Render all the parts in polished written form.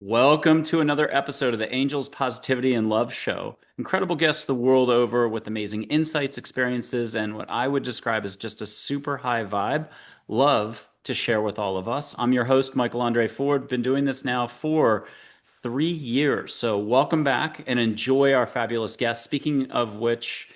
Welcome to another episode of the Angels Positivity and Love Show. Incredible guests the world over with amazing insights, experiences, and what I would describe as just a super high vibe. Love to share with all of us. I'm your host, Michael Andre Ford. Been doing this now for 3 years. So, welcome back and enjoy our fabulous guests. Speaking of which,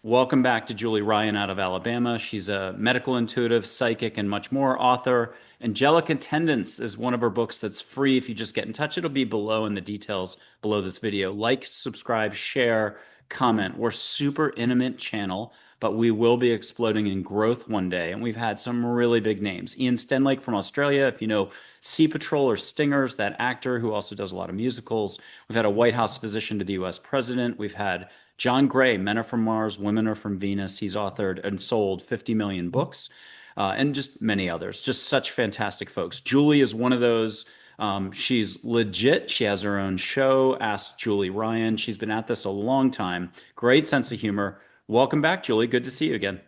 welcome back to Julie Ryan out of Alabama. She's a medical intuitive, psychic, and much more author. Angelic Attendants is one of her books that's free. If you just get in touch, it'll be below in the details below this video. Like, subscribe, share, comment. We're super intimate channel, but we will be exploding in growth one day. And we've had some really big names. Ian Stenlake from Australia, if you know Sea Patrol or Stingers, that actor who also does a lot of musicals. We've had a White House physician to the US president. We've had John Gray, Men Are From Mars, Women Are From Venus. He's authored and sold 50 million books, and just many others. Just such fantastic folks. Julie is one of those. She's legit. She has her own show, Ask Julie Ryan. She's been at this a long time. Great sense of humor. Welcome back, Julie. Good to see you again.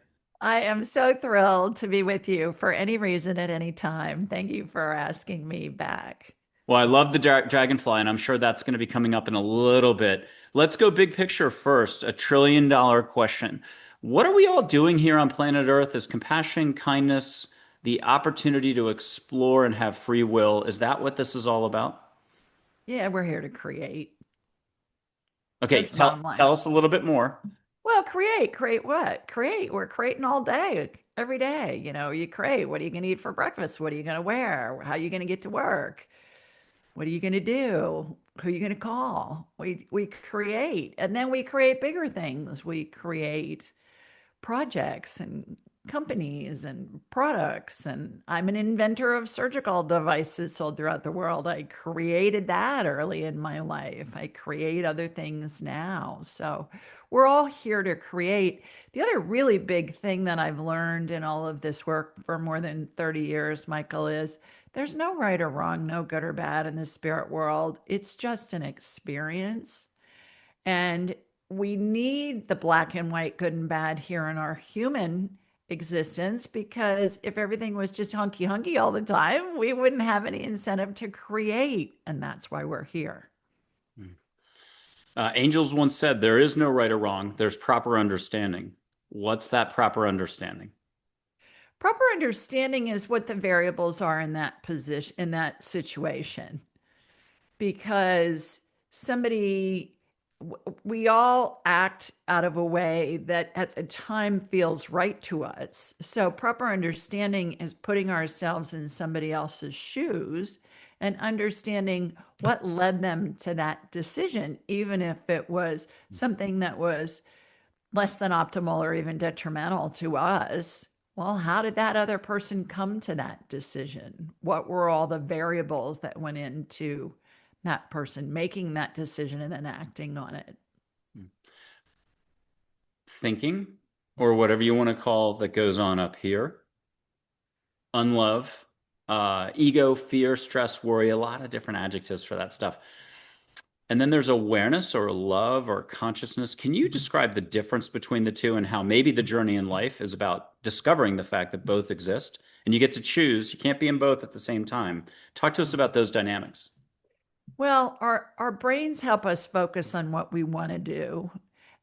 I am so thrilled to be with you for any reason at any time. Thank you for asking me back. Well, I love the dragonfly, and I'm sure that's going to be coming up in a little bit. Let's go big picture first. $1 trillion question. What are we all doing here on planet Earth? Is compassion, kindness, the opportunity to explore and have free will? Is that what this is all about? Yeah, we're here to create. Okay, That's the tell bottom line. tell us a little bit more. Well, create what? Create. We're creating all day, every day. You create. What are you going to eat for breakfast? What are you going to wear? How are you going to get to work? What are you going to do? Who are you going to call? We create, and then we create bigger things. We create projects and companies and products. And I'm an inventor of surgical devices sold throughout the world. I created that early in my life. I create other things now. So we're all here to create. The other really big thing that I've learned in all of this work for more than 30 years, Michael, is there's no right or wrong, no good or bad in the spirit world. It's just an experience. And we need the black and white, good and bad here in our human existence because if everything was just hunky hunky all the time, we wouldn't have any incentive to create. And that's why we're here. Angels once said, "There is no right or wrong. There's proper understanding." What's that proper understanding? Proper understanding is what the variables are in that position, in that situation, because somebody we all act out of a way that at the time feels right to us. So, proper understanding is putting ourselves in somebody else's shoes and understanding what led them to that decision, even if it was something that was less than optimal or even detrimental to us. Well, how did that other person come to that decision? What were all the variables that went into that person making that decision and then acting on it? Thinking, or whatever you want to call that goes on up here. Unlove, ego, fear, stress, worry, a lot of different adjectives for that stuff. And then there's awareness or love or consciousness. Can you describe the difference between the two and how maybe the journey in life is about discovering the fact that both exist and you get to choose? You can't be in both at the same time. Talk to us about those dynamics. Well, our brains help us focus on what we want to do.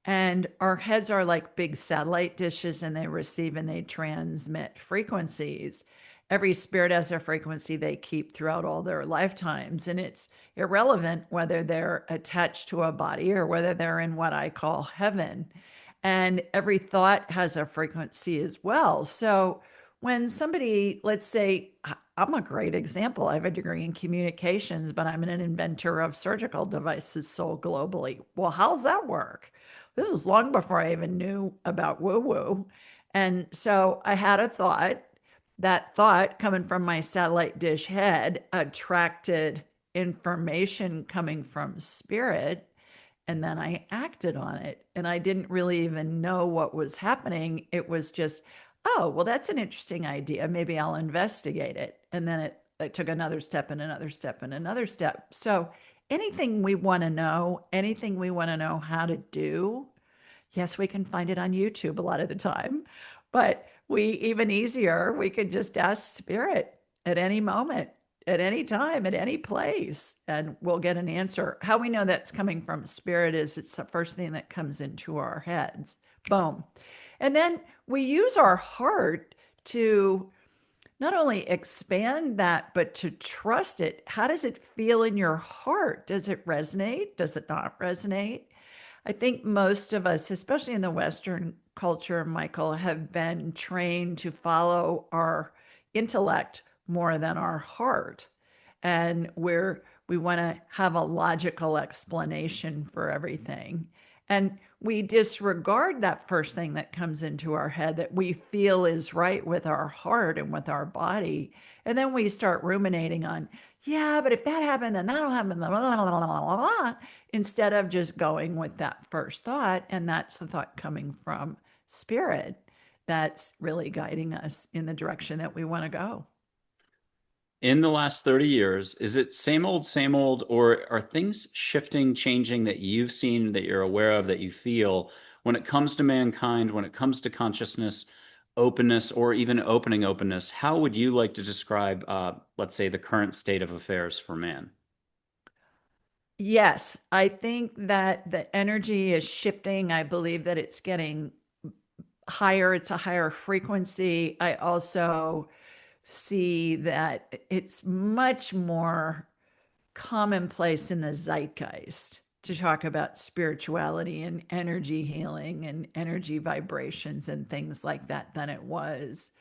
And our heads are like big satellite dishes and they receive and they transmit frequencies. Every spirit has a frequency they keep throughout all their lifetimes. And it's irrelevant whether they're attached to a body or whether they're in what I call heaven. And every thought has a frequency as well. So when somebody, let's say, I'm a great example. I have a degree in communications, but I'm an inventor of surgical devices sold globally. Well, how's that work? This was long before I even knew about woo woo. And so I had a thought. That thought coming from my satellite dish head attracted information coming from spirit. And then I acted on it. And I didn't really even know what was happening. It was just, oh, well, that's an interesting idea. Maybe I'll investigate it. And then it took another step and another step and another step. So anything we want to know, anything we want to know how to do, yes, we can find it on YouTube a lot of the time. But we, even easier, we could just ask spirit at any moment. at any time, at any place, and we'll get an answer. How we know that's coming from spirit is it's the first thing that comes into our heads. Boom. And then we use our heart to not only expand that, but to trust it. How does it feel in your heart? Does it resonate? Does it not resonate? I think most of us, especially in the Western culture, Michael, have been trained to follow our intellect more than our heart. And we want to have a logical explanation for everything. And we disregard that first thing that comes into our head that we feel is right with our heart and with our body. And then we start ruminating on, yeah, but if that happened, then that'll happen, blah, blah, blah, blah, blah, blah, instead of just going with that first thought. And that's the thought coming from spirit that's really guiding us in the direction that we want to go. In the last 30 years, is it same old, or are things shifting, changing that you've seen, that you're aware of, that you feel when it comes to mankind, when it comes to consciousness, openness, or even opening openness? How would you like to describe, let's say, the current state of affairs for man? Yes, I think that the energy is shifting. I believe that it's getting higher, it's a higher frequency. I also see that it's much more commonplace in the zeitgeist to talk about spirituality and energy healing and energy vibrations and things like that than it was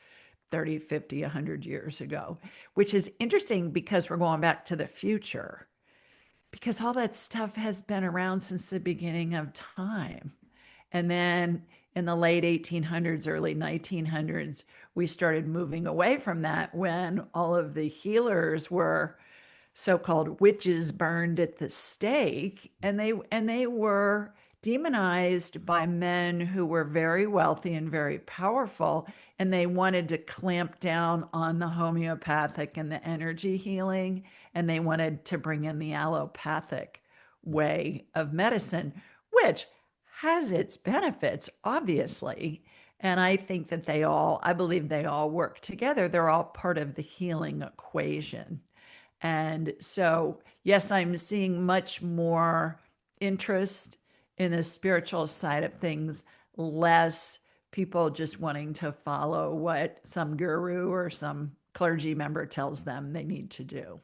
30, 50, 100 years ago, which is interesting because we're going back to the future, because all that stuff has been around since the beginning of time. And then in the late 1800s, early 1900s, we started moving away from that when all of the healers were so-called witches burned at the stake, and they were demonized by men who were very wealthy and very powerful, and they wanted to clamp down on the homeopathic and the energy healing, and they wanted to bring in the allopathic way of medicine, which has its benefits, obviously. And I think that I believe they all work together. They're all part of the healing equation. And so, yes, I'm seeing much more interest in the spiritual side of things, less people just wanting to follow what some guru or some clergy member tells them they need to do.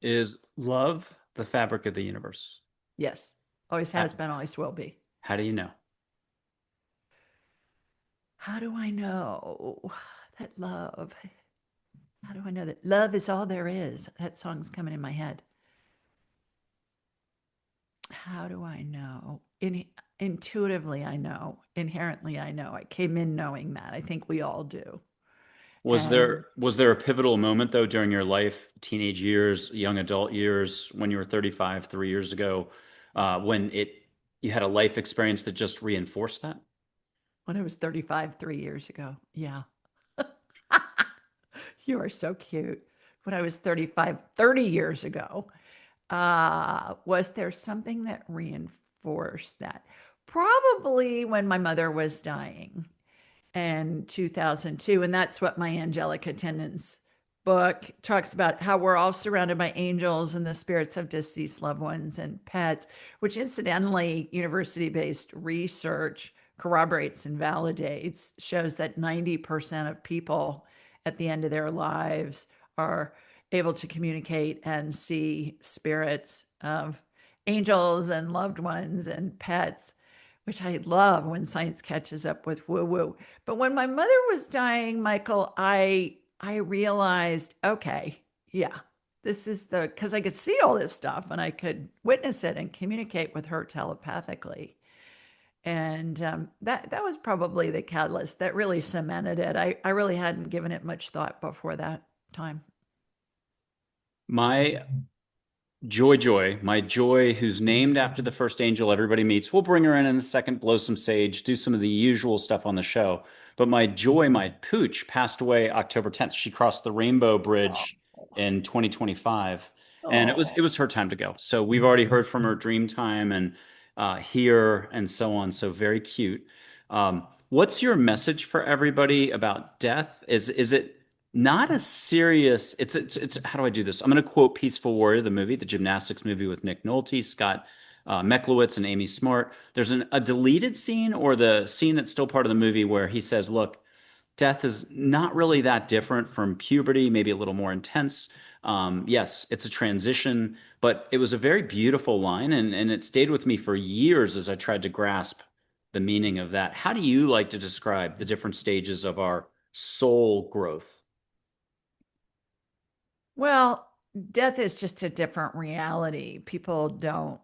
Is love the fabric of the universe? Yes, always How, has been, always will be. how do you know? How do I know that love? How do I know that love is all there is? That song's coming in my head. How do I know? Intuitively, I know. Inherently, I know. I came in knowing that. I think we all do. And Was there a pivotal moment though during your life, teenage years, young adult years, when you were 35, 3 years ago, when it you had a life experience that just reinforced that? when I was 35, 3 years ago, yeah, you are so cute. When I was 35, 30 years ago, was there something that reinforced that? Probably when my mother was dying in 2002. And that's what my angelic attendants book talks about, how we're all surrounded by angels and the spirits of deceased loved ones and pets, which incidentally, university based research corroborates and validates, shows that 90% of people at the end of their lives are able to communicate and see spirits of angels and loved ones and pets, which I love when science catches up with woo woo. But when my mother was dying, Michael, I realized, okay, yeah, this is the, because I could see all this stuff and I could witness it and communicate with her telepathically. And that was probably the catalyst that really cemented it. I really hadn't given it much thought before that time. My my Joy, who's named after the first angel everybody meets. We'll bring her in a second, blow some sage, do some of the usual stuff on the show. But my Joy, my pooch, passed away October 10th. She crossed the Rainbow Oh, Bridge in 2025, and it oh. was her time to go. So we've already heard from her dream time and here and so on. So very cute. What's your message for everybody about death? Is it not as serious. It's how do I do this? I'm going to quote Peaceful Warrior, the movie, the gymnastics movie with Nick Nolte, Scott Meklowitz, and Amy Smart. There's a deleted scene or the scene that's still part of the movie where he says, "Look, death is not really that different from puberty, maybe a little more intense. Yes, it's a transition, but it was a very beautiful line, and it stayed with me for years as I tried to grasp the meaning of that. How do you like to describe the different stages of our soul growth? Well, death is just a different reality. People don't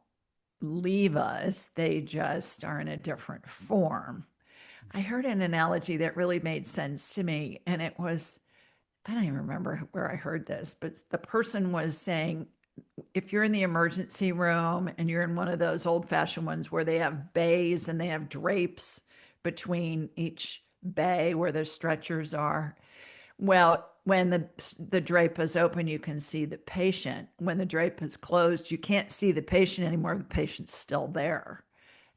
leave us, they just are in a different form. I heard an analogy that really made sense to me, and it was I don't even remember where I heard this, but the person was saying if you're in the emergency room and you're in one of those old fashioned ones where they have bays and they have drapes between each bay where the stretchers are, well, when the drape is open, you can see the patient. When the drape is closed, you can't see the patient anymore. The patient's still there.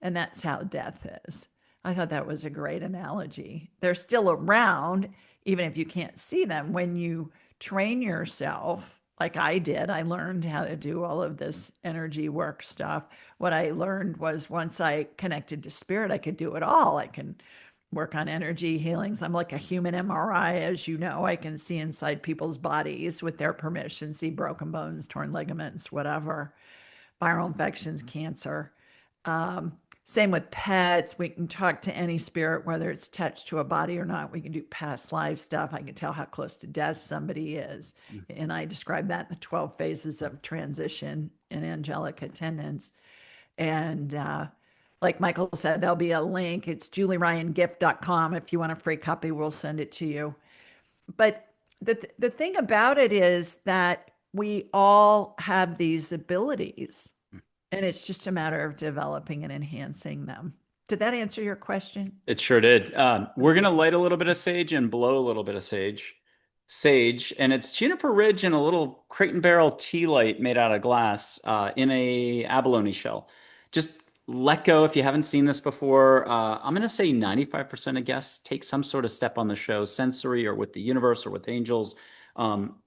And that's how death is. I thought that was a great analogy. They're still around, even if you can't see them. When you train yourself, like I did, I learned how to do all of this energy work stuff. What I learned was once I connected to spirit, I could do it all. I can work on energy healings. I'm like a human MRI, as you know. I can see inside people's bodies with their permission, see broken bones, torn ligaments, whatever, viral infections, cancer. Um, Same with pets. We can talk to any spirit, whether it's attached to a body or not. We can do past life stuff. I can tell how close to death somebody is. And I describe that in the 12 phases of transition in angelic attendance. And like Michael said, there'll be a link. It's julieryangift.com. If you want a free copy, we'll send it to you. But the thing about it is that we all have these abilities, and it's just a matter of developing and enhancing them. Did that answer your question? It sure did. We're gonna light a little bit of sage and blow a little bit of sage, and it's juniper ridge and a little crate and barrel tea light made out of glass in a abalone shell. Just let go if you haven't seen this before. I'm gonna say 95% of guests take some sort of step on the show, sensory or with the universe or with angels.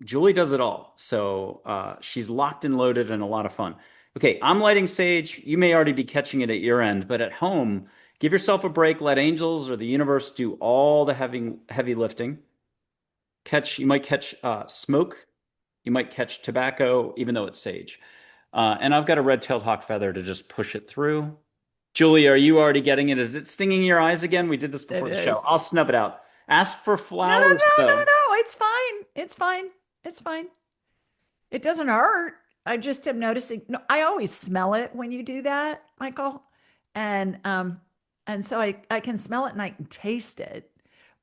Julie does it all, so she's locked and loaded and a lot of fun. Okay, I'm lighting sage. You may already be catching it at your end, but at home. Give yourself a break. Let angels or the universe do all the heavy lifting. You might catch smoke. You might catch tobacco, even though it's sage. And I've got a red-tailed hawk feather to just push it through. Julie, are you already getting it? Is it stinging your eyes again? We did this It before the show. is. I'll snub it out. Ask for No, no, flowers, no, no, though. no. It's fine. It's fine. It's fine. It doesn't hurt. I just am noticing. No, I always smell it when you do that, Michael, and um, and so I can smell it and I can taste it.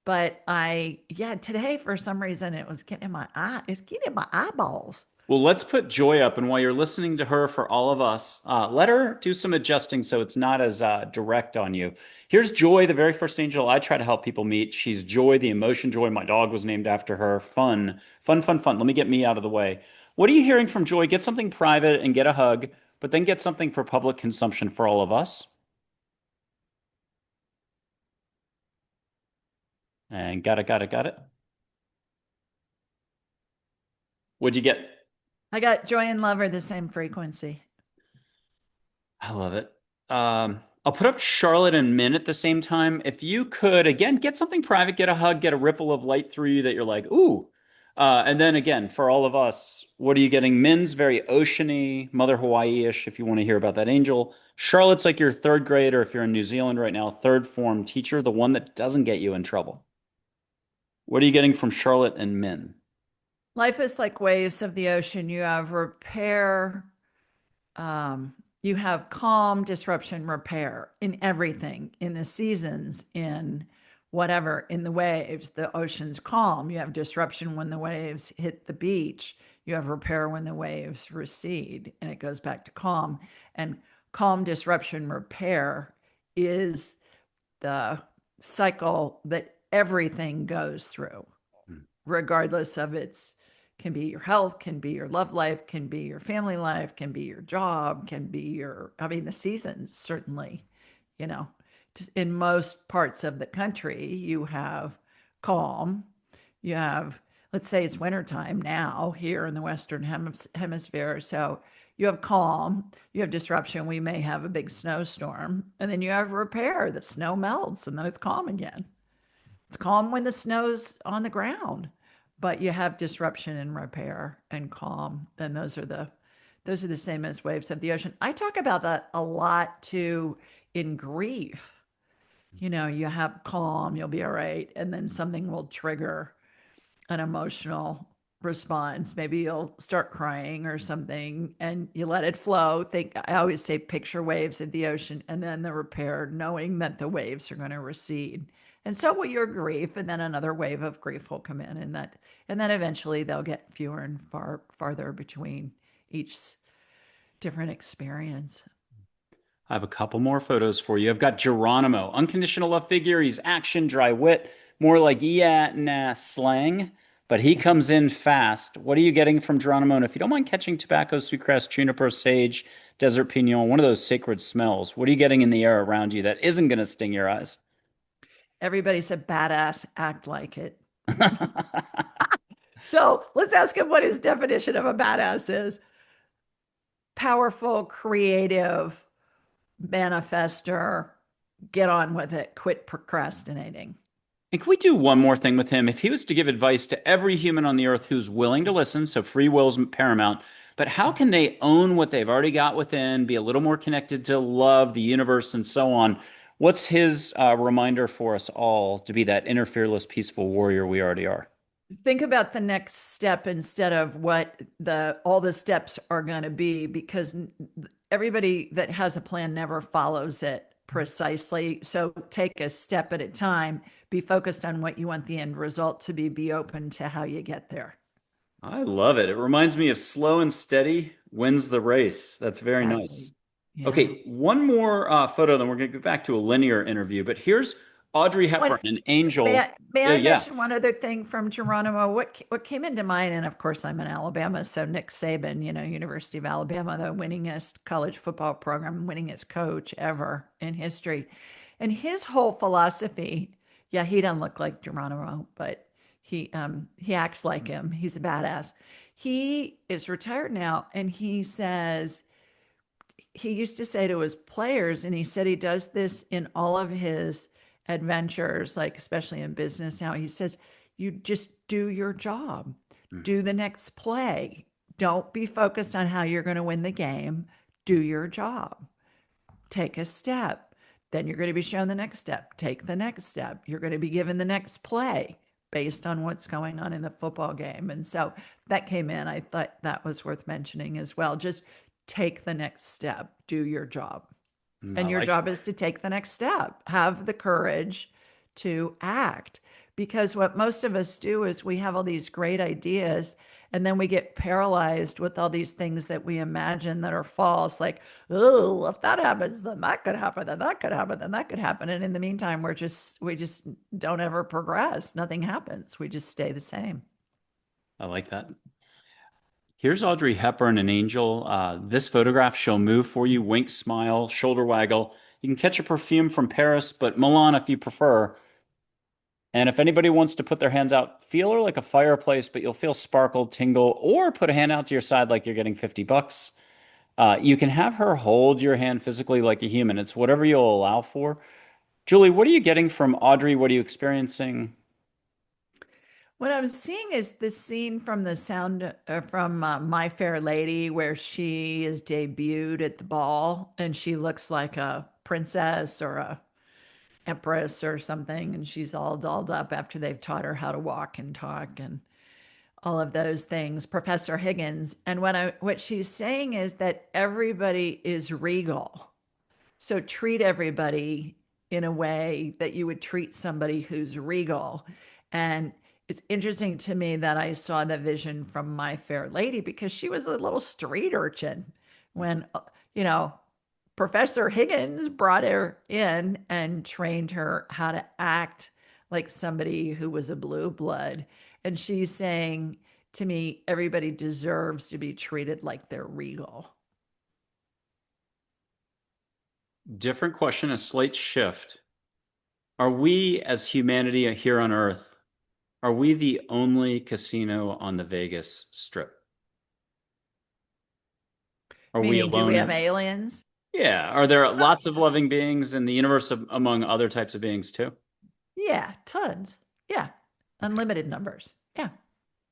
But yeah, today for some reason it was getting in my eye. It's getting in my eyeballs. Well, let's put Joy up, and while you're listening to her for all of us, let her do some adjusting so it's not as direct on you. Here's Joy, the very first angel I try to help people meet. She's Joy, the emotion Joy. My dog was named after her. Fun, fun, fun, fun. Let me get me out of the way. What are you hearing from Joy? Get something private and get a hug, but then get something for public consumption for all of us. And got it, got it, got it. What'd you get? I got joy and love are the same frequency. I love it. I'll put up Charlotte and Minn at the same time. If you could, again, get something private, get a hug, get a ripple of light through you that you're like, ooh. And then again, for all of us, what are you getting? Minn's very oceany, Mother Hawaii-ish, if you want to hear about that angel. Charlotte's like your third grader, if you're in New Zealand right now, third form teacher, the one that doesn't get you in trouble. What are you getting from Charlotte and Minn? Life is like waves of the ocean. You have repair, you have calm, disruption, repair in everything, in the seasons, in whatever, in the waves. The ocean's calm. You have disruption when the waves hit the beach. You have repair when the waves recede, and it goes back to calm. And calm, disruption, repair is the cycle that everything goes through, regardless of its can be your health, can be your love life, can be your family life, can be your job, can be your, I mean, the seasons, certainly, you know, just in most parts of the country, you have calm, you have, let's say it's wintertime now here in the Western Hemisphere. So you have calm, you have disruption. We may have a big snowstorm, and then you have repair. The snow melts, and then it's calm again. It's calm when the snow's on the ground, but you have disruption and repair and calm. And those are the same as waves of the ocean. I talk about that a lot too in grief. You have calm, you'll be all right, and then something will trigger an emotional response. Maybe you'll start crying or something and you let it flow. I always say picture waves of the ocean and then the repair, knowing that the waves are going to recede. And so will your grief, and then another wave of grief will come in, and then eventually they'll get fewer and farther between each different experience. I have a couple more photos for you. I've got Geronimo, unconditional love figure. He's action, dry wit, more like yeah, nah slang, but he comes in fast. What are you getting from Geronimo? And if you don't mind catching tobacco, sweetgrass, juniper, sage, desert pignon, one of those sacred smells, what are you getting in the air around you that isn't going to sting your eyes? Everybody's a badass, act like it. So let's ask him what his definition of a badass is. Powerful, creative, manifester, get on with it, quit procrastinating. And can we do one more thing with him? If he was to give advice to every human on the earth who's willing to listen, so free will's paramount, but how can they own what they've already got within, be a little more connected to love, the universe, and so on? What's his reminder for us all to be that inner fearless, peaceful warrior we already are? Think about the next step instead of what the all the steps are going to be, because everybody that has a plan never follows it precisely. So take a step at a time, be focused on what you want the end result to be open to how you get there. I love it. It reminds me of slow and steady wins the race. That's very nice. Exactly. Yeah. Okay, one more photo, then we're going to go back to a linear interview. But here's Audrey Hepburn, What an may angel. may Yeah, I yeah. mention one other thing from Geronimo? What came into mind, and of course I'm in Alabama, so Nick Saban, University of Alabama, the winningest college football program, winningest coach ever in history. And his whole philosophy, yeah, he doesn't look like Geronimo, but he acts like him. He's a badass. He is retired now, and he says he used to say to his players, and he said he does this in all of his adventures, like especially in business now. He says, you just do your job, Mm, do the next play. Don't be focused on how you're going to win the game. Do your job. Take a step. Then you're going to be shown the next step. Take the next step. You're going to be given the next play based on what's going on in the football game. And so that came in. I thought that was worth mentioning as well. Just take the next step, do your job. I And your like job is to take the next step, have the courage to act. Because what most of us do is we have all these great ideas and then we get paralyzed with all these things that we imagine that are false, like, oh, if that happens, then that could happen, then that could happen, then that could happen. And in the meantime, we just don't ever progress. Nothing happens. We just stay the same. I like that. Here's Audrey Hepburn, an angel. This photograph she'll move for you, wink, smile, shoulder waggle. You can catch a perfume from Paris, but Milan if you prefer. And if anybody wants to put their hands out, feel her like a fireplace, but you'll feel sparkle, tingle, or put a hand out to your side like you're getting 50 bucks. You can have her hold your hand physically like a human. It's whatever you'll allow for. Julie, what are you getting from Audrey? What are you experiencing? What I'm seeing is this scene from from My Fair Lady, where she is debuted at the ball and she looks like a princess or a empress or something, and she's all dolled up after they've taught her how to walk and talk and all of those things. Professor Higgins, and what she's saying is that everybody is regal. So treat everybody in a way that you would treat somebody who's regal. And it's interesting to me that I saw the vision from My Fair Lady because she was a little street urchin when, you know, Professor Higgins brought her in and trained her how to act like somebody who was a blue blood. And she's saying to me, everybody deserves to be treated like they're regal. Different question, a slight shift. Are we as humanity here on Earth Are we the only casino on the Vegas Strip? Are we Meaning, do we alone have in? aliens? Yeah. Are there lots of loving beings in the universe among other types of beings too? Yeah, tons. Yeah, unlimited numbers. Yeah.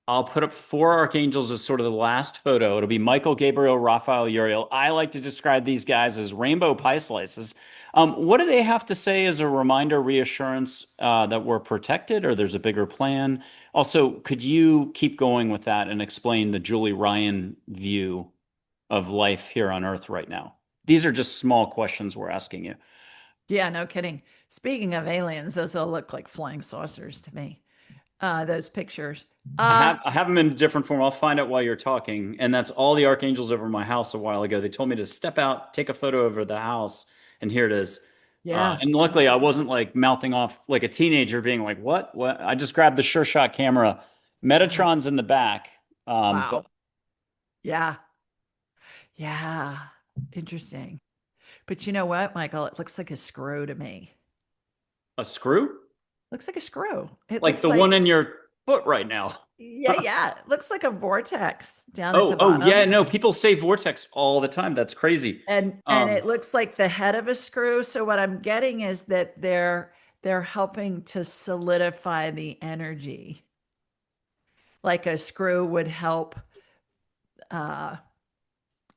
I'll put up four archangels as sort of the last photo. It'll be Michael, Gabriel, Raphael, Uriel. I like to describe these guys as rainbow pie slices. What do they have to say as a reminder, reassurance that we're protected or there's a bigger plan? Also, could you keep going with that and explain the Julie Ryan view of life here on Earth right now? These are just small questions we're asking you. Yeah, no kidding. Speaking of aliens, those all look like flying saucers to me. Those pictures. Uh, I have them in different form. I'll find out while you're talking. And that's all the archangels over my house a while ago. They told me to step out, take a photo over the house, and here it is. yeah. And luckily, I wasn't like mouthing off like a teenager, being like, "What? What?" I just grabbed the Sure Shot camera. Uh, Metatron's in the back, but wow. Yeah. Yeah. Interesting. But you know what, Michael? It looks like a screw to me. a screw, Looks like a screw. It like looks the one like, in your foot right now. yeah, yeah. It looks like a vortex down at Oh, the oh yeah, bottom. no, people say vortex all the time. That's crazy. And it looks like the head of a screw. So what I'm getting is that they're helping to solidify the energy. Like a screw would help uh,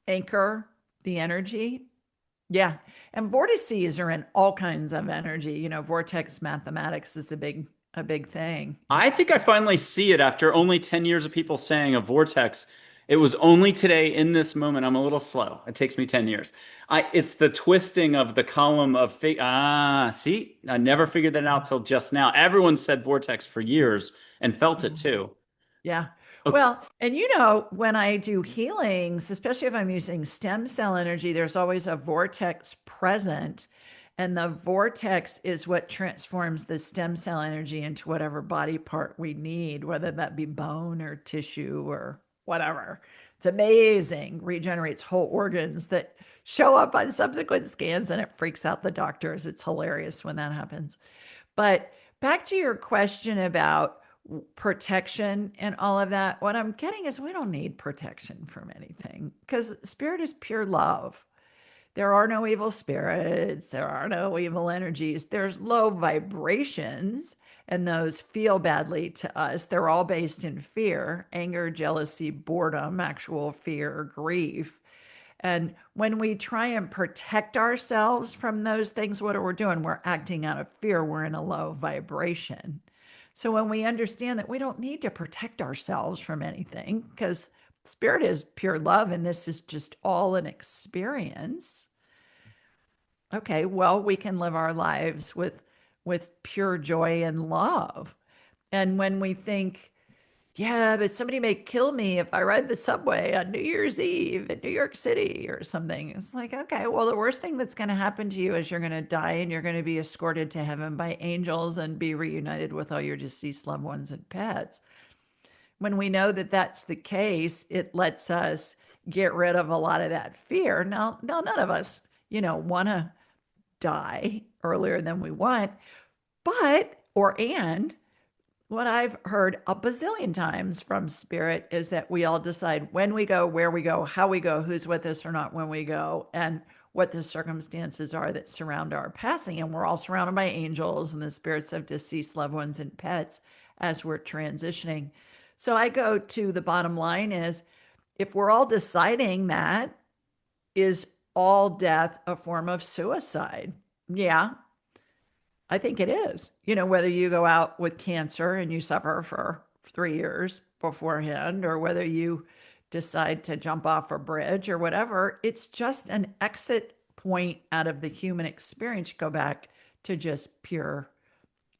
anchor the energy. Yeah. And vortices are in all kinds of energy. You know, vortex mathematics is a big thing. I think I finally see it after only 10 years of people saying a vortex. It was only today in this moment. I'm a little slow. It takes me 10 years. It's the twisting of the column of see, I never figured that out till just now. Everyone said vortex for years and felt it too. Yeah. Okay. Well, and you know, when I do healings, especially if I'm using stem cell energy, there's always a vortex present. And the vortex is what transforms the stem cell energy into whatever body part we need, whether that be bone or tissue or whatever. It's amazing. Regenerates whole organs that show up on subsequent scans and it freaks out the doctors. It's hilarious when that happens. But back to your question about protection and all of that, what I'm getting is we don't need protection from anything because spirit is pure love. There are no evil spirits, there are no evil energies. There's low vibrations, and those feel badly to us. They're all based in fear, anger, jealousy, boredom, actual fear, grief. And when we try and protect ourselves from those things, what are we doing? We're acting out of fear. We're in a low vibration. So when we understand that we don't need to protect ourselves from anything because spirit is pure love and this is just all an experience. Okay, well, we can live our lives with pure joy and love. And when we think, yeah, but somebody may kill me if I ride the subway on New Year's Eve in New York City or something. It's like, okay, well, the worst thing that's going to happen to you is you're going to die and you're going to be escorted to heaven by angels and be reunited with all your deceased loved ones and pets. When we know that that's the case, it lets us get rid of a lot of that fear. Now none of us, want to die earlier than we want, but, or, and, what I've heard a bazillion times from spirit is that we all decide when we go, where we go, how we go, who's with us or not when we go, and what the circumstances are that surround our passing. And we're all surrounded by angels and the spirits of deceased loved ones and pets as we're transitioning. So I go to the bottom line is if we're all deciding that, is all death a form of suicide? Yeah, I think it is. Whether you go out with cancer and you suffer for 3 years beforehand, or whether you decide to jump off a bridge or whatever, it's just an exit point out of the human experience. Go back to just pure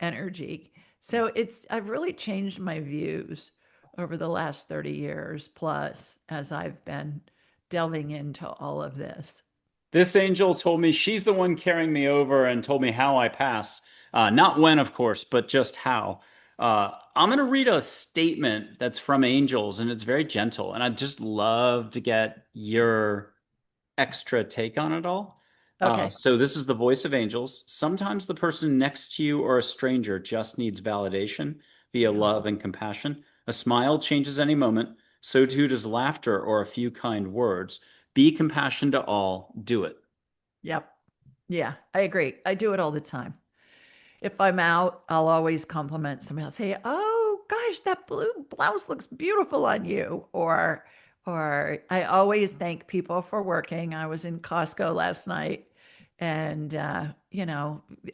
energy. So I've really changed my views over the last 30 years plus as I've been delving into all of this. This angel told me she's the one carrying me over and told me how I pass. Not when, of course, but just how. I'm going to read a statement that's from angels, and it's very gentle. And I'd just love to get your extra take on it all. Okay. So this is the voice of angels. Sometimes the person next to you or a stranger just needs validation via Yeah. love and compassion. A smile changes any moment. So too does laughter or a few kind words. Be compassion to all. Do it. Yep. Yeah, I agree. I do it all the time. If I'm out, I'll always compliment somebody else. Say, "Oh gosh, that blue blouse looks beautiful on you." Or I always thank people for working. I was in Costco last night and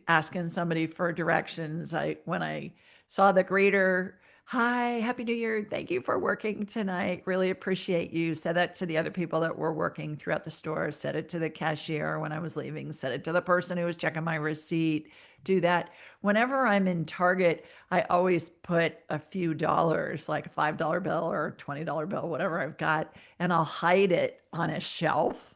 asking somebody for directions. I when I saw the greeter, "Hi, happy new year. Thank you for working tonight. Really appreciate you." Said that to the other people that were working throughout the store, said it to the cashier when I was leaving, said it to the person who was checking my receipt. Do that. Whenever I'm in Target, I always put a few dollars, like a $5 bill or a $20 bill, whatever I've got, and I'll hide it on a shelf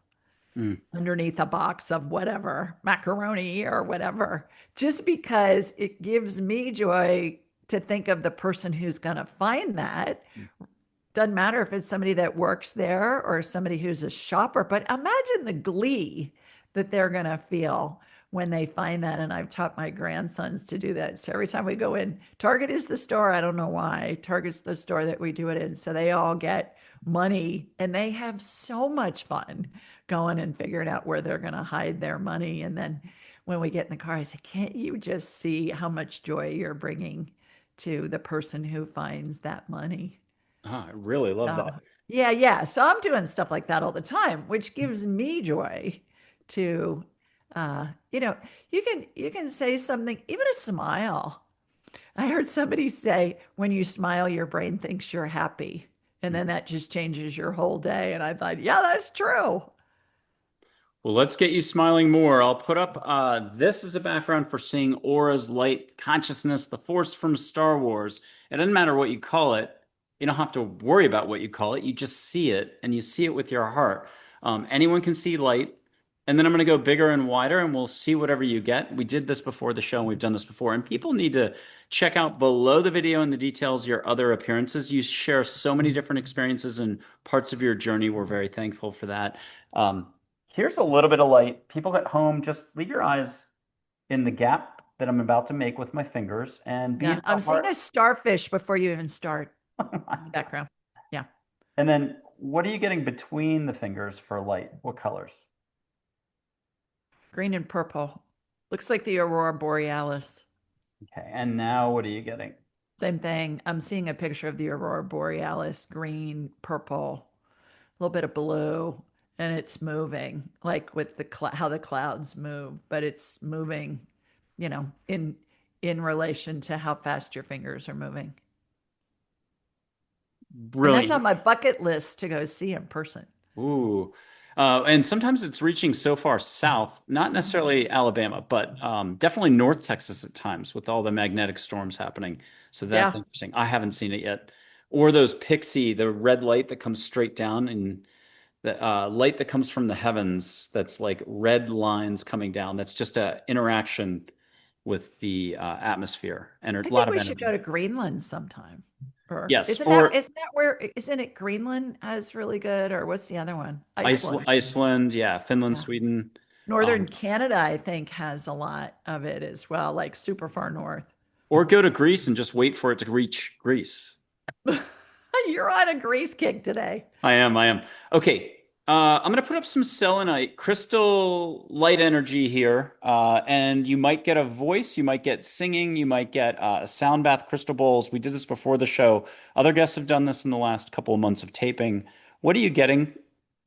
Mm. underneath a box of whatever, macaroni or whatever, just because it gives me joy to think of the person who's going to find that. Doesn't matter if it's somebody that works there or somebody who's a shopper, but imagine the glee that they're going to feel when they find that. And I've taught my grandsons to do that. So every time we go in, Target is the store. I don't know why. Target's the store that we do it in. So they all get money and they have so much fun going and figuring out where they're going to hide their money. And then when we get in the car, I say, can't you just see how much joy you're bringing to the person who finds that money? I really love So, that. yeah, yeah. So I'm doing stuff like that all the time, which gives me joy to uh, you know, you can say something, even a smile. I heard somebody say when you smile, your brain thinks you're happy. And then that just changes your whole day. And I thought, yeah, that's true. Well, let's get you smiling more. I'll put up this as a background for seeing auras, light, consciousness, the force from Star Wars. It doesn't matter what you call it. You don't have to worry about what you call it. You just see it and you see it with your heart. Anyone can see light. And then I'm going to go bigger and wider and we'll see whatever you get. We did this before the show and we've done this before. And people need to check out below the video and the details your other appearances. You share so many different experiences and parts of your journey. We're very thankful for that. Um, Here's a little bit of light. People at home, just leave your eyes in the gap that I'm about to make with my fingers and be in Yeah. the I'm seeing heart. a starfish before you even start in the background. Yeah. And then what are you getting between the fingers for light? What colors? Green and purple. Looks like the aurora borealis. Okay. And now what are you getting? Same thing. I'm seeing a picture of the aurora borealis, green, purple, a little bit of blue, and it's moving like with how the clouds move, but it's moving, in relation to how fast your fingers are moving. And that's Brilliant. on my bucket list to go see in person. Ooh. And sometimes it's reaching so far south, not necessarily Alabama, but definitely North Texas at times with all the magnetic storms happening. So that's Yeah. interesting. I haven't seen it yet. Or those pixie, the red light that comes straight down and the light that comes from the heavens that's like red lines coming down. That's just a interaction with the atmosphere and a I lot think of we should go energy. to Greenland sometime. Or Yes, isn't that or isn't that where isn't it Greenland has really good, or what's the other one? Iceland. Iceland, yeah, Finland, Yeah. Sweden. Northern Um, Canada, I think, has a lot of it as well, like super far north. or go to Greece and just wait for it to reach Greece. You're on a grease kick today. I am. Okay, I'm going to put up some selenite, crystal light energy here, and you might get a voice, you might get singing, you might get a sound bath, crystal bowls. We did this before the show. Other guests have done this in the last couple of months of taping. What are you getting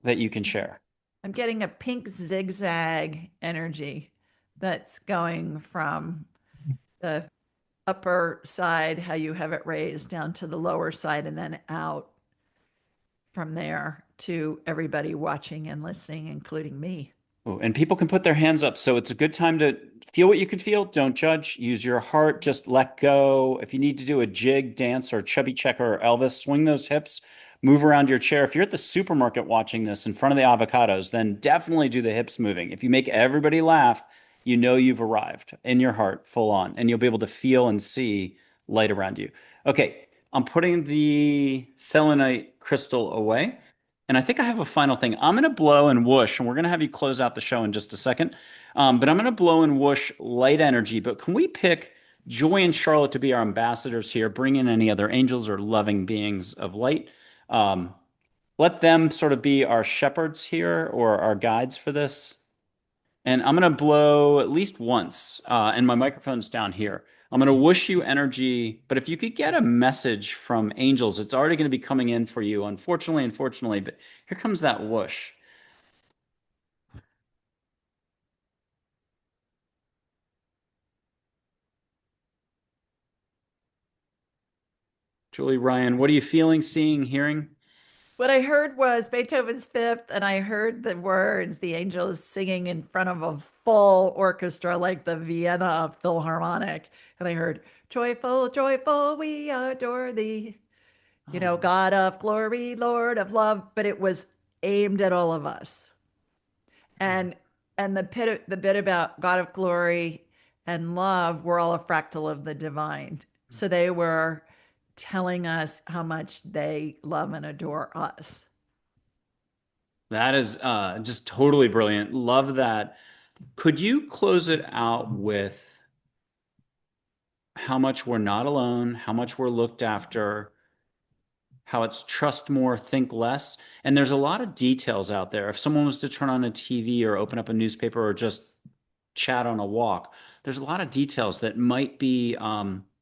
that you can share? I'm getting a pink zigzag energy that's going from the upper side, how you have it raised, down to the lower side, and then out from there to everybody watching and listening, including me. Oh, and people can put their hands up. So it's a good time to feel what you can feel. Don't judge. Use your heart. Just let go. If you need to do a jig, dance, or chubby checker or Elvis, swing those hips, move around your chair. If you're at the supermarket watching this in front of the avocados, then definitely do the hips moving. If you make everybody laugh, you know you've arrived in your heart full on, and you'll be able to feel and see light around you. Okay, I'm putting the selenite crystal away. And I think I have a final thing. I'm going to blow and whoosh, and we're going to have you close out the show in just a second. But I'm going to blow and whoosh light energy. But can we pick Joy and Charlotte to be our ambassadors here? Bring in any other angels or loving beings of light. Um, Let them sort of be our shepherds here or our guides for this. And I'm going to blow at least once, and my microphone's down here. I'm going to whoosh you energy, but if you could get a message from angels, it's already going to be coming in for you, unfortunately, but here comes that whoosh. Julie Ryan, what are you feeling, seeing, hearing? What I heard was Beethoven's Fifth, and I heard the words, the angels singing in front of a full orchestra like the Vienna Philharmonic. And I heard, joyful, joyful, we adore thee, Oh, God of glory, Lord of love. But it was aimed at all of us. And the bit about God of glory and love were all a fractal of the divine. So they were telling us how much they love and adore us. that is just totally brilliant. Love that. Could you close it out with how much we're not alone, how much we're looked after, how it's trust more, think less. And there's a lot of details out there. If someone was to turn on a TV or open up a newspaper or just chat on a walk, there's a lot of details that might be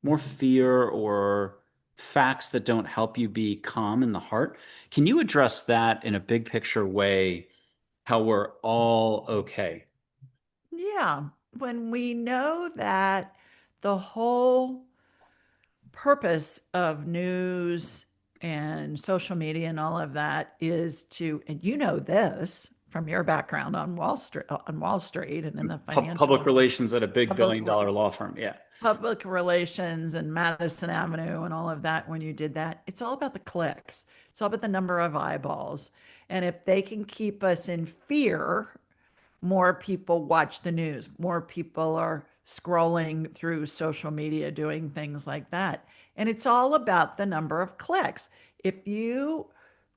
more fear or facts that don't help you be calm in the heart. Can you address that in a big picture way, how we're all okay? Yeah. When we know that the whole purpose of news and social media and all of that is to, and you know this from your background on Wall Street and in the Public financial relations at a big public billion dollar law firm. Yeah. public relations and Madison Avenue and all of that, when you did that, it's all about the clicks. It's all about the number of eyeballs. And if they can keep us in fear, more people watch the news, more people are scrolling through social media doing things like that. And it's all about the number of clicks. If you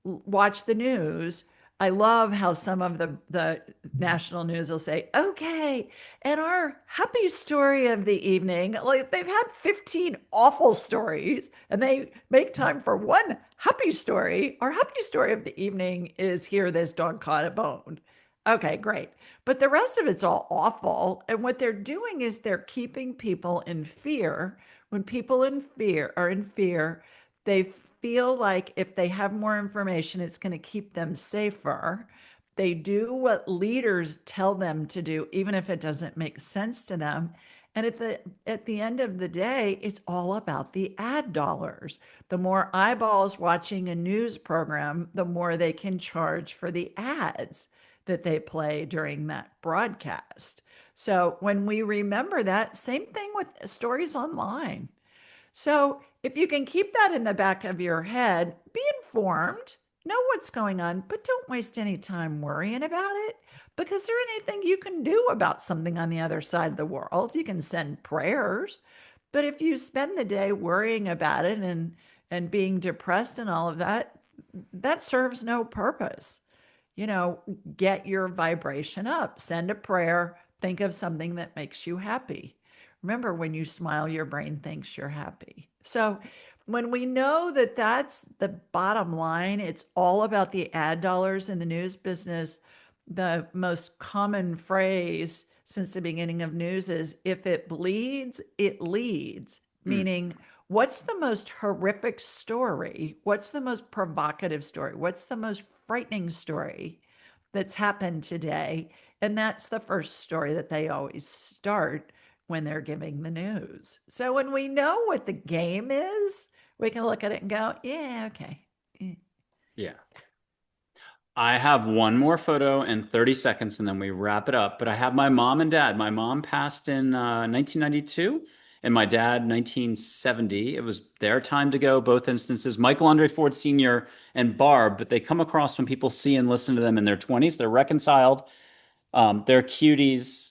watch the news, I love how some of the national news will say, okay, and our happy story of the evening, like they've had 15 awful stories and they make time for one happy story. Our happy story of the evening is here, this dog caught a bone. Okay, great. But the rest of it's all awful. And what they're doing is they're keeping people in fear. When people in fear are in fear, they feel like if they have more information, it's going to keep them safer. They do what leaders tell them to do, even if it doesn't make sense to them. And at the end of the day, it's all about the ad dollars. The more eyeballs watching a news program, the more they can charge for the ads that they play during that broadcast. So when we remember that, same thing with stories online. So if you can keep that in the back of your head, be informed, know what's going on, but don't waste any time worrying about it because there anything you can do about something on the other side of the world. You can send prayers, but if you spend the day worrying about it and being depressed and all of that, that serves no purpose. You know, get your vibration up, send a prayer, think of something that makes you happy. Remember, when you smile, your brain thinks you're happy. So, when we know that that's the bottom line, it's all about the ad dollars in the news business. The most common phrase since the beginning of news is if it bleeds, it leads, Mm. meaning, what's the most horrific story? What's the most provocative story? What's the most frightening story that's happened today? And that's the first story that they always start when they're giving the news. So when we know what the game is, we can look at it and go, yeah, okay. Yeah. I have one more photo and 30 seconds and then we wrap it up. But I have my mom and dad. My mom passed in 1992 and my dad 1970. It was their time to go, both instances. Michael Andre Ford Sr. and Barb, but they come across when people see and listen to them in their 20s. They're reconciled. They're cuties.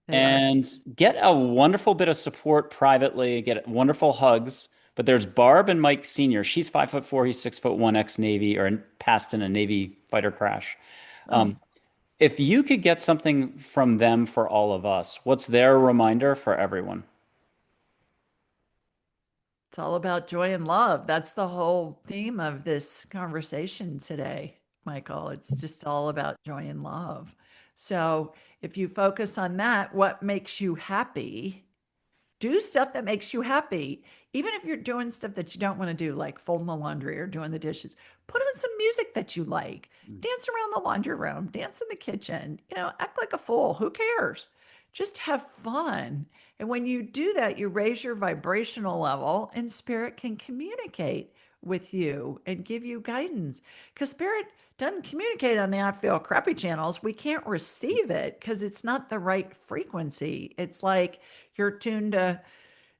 They are. And get a wonderful bit of support privately, get wonderful hugs. But there's Barb and Mike Sr. She's 5'4", he's 6'1", ex-Navy or passed in a Navy fighter crash. Oh, If you could get something from them for all of us, what's their reminder for everyone? it's all about joy and love. That's the whole theme of this conversation today, Michael. It's just all about joy and love. So if you focus on that, what makes you happy? Do stuff that makes you happy. Even if you're doing stuff that you don't want to do, like folding the laundry or doing the dishes, put on some music that you like. Dance around the laundry room, dance in the kitchen, act like a fool. Who cares? Just have fun. And when you do that, you raise your vibrational level, and spirit can communicate with you and give you guidance. Because spirit doesn't communicate on the I feel crappy channels. We can't receive it because it's not the right frequency. It's like you're tuned to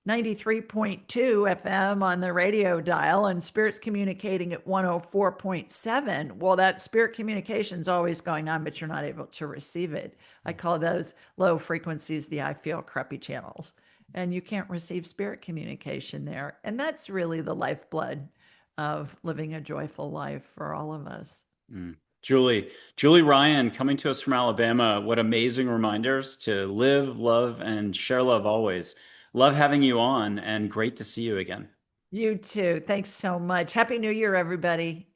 93.2 FM on the radio dial and spirit's communicating at 104.7. Well, that spirit communication is always going on, but you're not able to receive it. I call those low frequencies the I feel crappy channels. And you can't receive spirit communication there. And that's really the lifeblood of living a joyful life for all of us. Mm. Julie Ryan coming to us from Alabama. What amazing reminders to live, love, and share love always. Love having you on and great to see you again. You too. Thanks so much. Happy New Year, everybody.